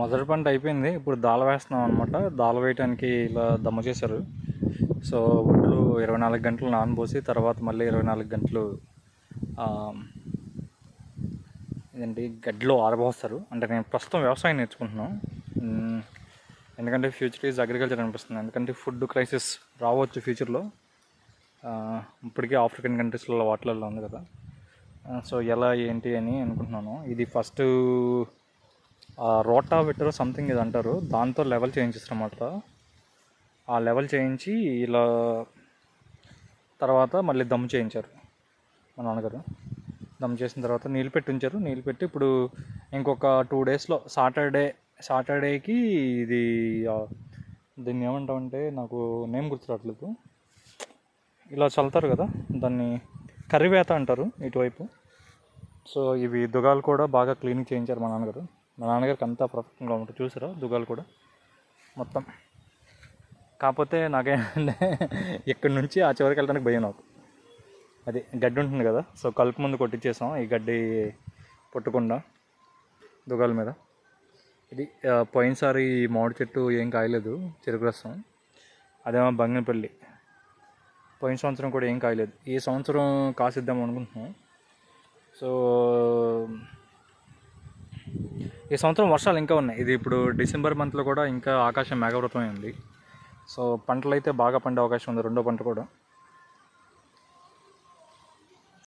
మొదటి పంట అయిపోయింది. ఇప్పుడు దాల వేస్తున్నాం అనమాట. దాల వేయటానికి ఇలా దమ్ము చేశారు. సో ఒడ్లు 24 గంటలు నానబోసి తర్వాత మళ్ళీ 24 గంటలు ఇదేంటి గడ్డిలో ఆరబోస్తారు. అంటే నేను ప్రస్తుతం వ్యవసాయం నేర్చుకుంటున్నాను. ఎందుకంటే ఫ్యూచర్ ఈజ్ అగ్రికల్చర్ అనిపిస్తుంది. ఎందుకంటే ఫుడ్ క్రైసిస్ రావచ్చు ఫ్యూచర్లో. ఇప్పటికీ ఆఫ్రికన్ కంట్రీస్లలో వాటిలలో ఉంది కదా. సో ఎలా ఏంటి అని అనుకుంటున్నాను. ఇది ఫస్ట్ రోటావెటర్ సంథింగ్ ఇది అంటారు. దాంతో లెవెల్ చేయించేస్తారన్నమాట. ఆ లెవెల్ చేయించి ఇలా తర్వాత మళ్ళీ దమ్ము చేయించారు మా నాన్నగారు. దమ్ము చేసిన తర్వాత నీళ్ళు పెట్టి ఉంచారు. నీళ్ళు పెట్టి ఇప్పుడు ఇంకొక 2 డేస్లో సాటర్డేకి ఇది దీన్ని ఏమంటామంటే నాకు నేమ్ గుర్తురావట్లేదు. ఇలా చల్లుతారు కదా, దాన్ని కర్రీవేత అంటారు ఇటువైపు. సో ఇవి దుగాలు కూడా బాగా క్లీనింగ్ చేయించారు మా నాన్నగారికి అంతా పర్ఫెక్ట్గా ఉంటుంది. చూసారా దుగాలు కూడా మొత్తం. కాకపోతే నాకేంటంటే ఇక్కడి నుంచి ఆ చివరికి వెళ్ళడానికి భయం నాకు. అది గడ్డి ఉంటుంది కదా, సో కలుపు ముందు కొట్టించేసాం ఈ గడ్డి పొట్టకుండా దుగాల మీద. ఇది పోయినసారి మామిడి చెట్టు ఏం కాయలేదు, చెరుకు రసం. అదేమో బంగినపల్లి, పోయిన సంవత్సరం కూడా ఏం కాయలేదు. ఈ సంవత్సరం కాసిద్దాం అనుకుంటున్నాం. సో ఈ సంవత్సరం వర్షాలు ఇంకా ఉన్నాయి. ఇది ఇప్పుడు డిసెంబర్ మంత్లో కూడా ఇంకా ఆకాశం మేఘావృతమై ఉంది. సో పంటలు అయితే బాగా పండే అవకాశం ఉంది, రెండో పంట కూడా.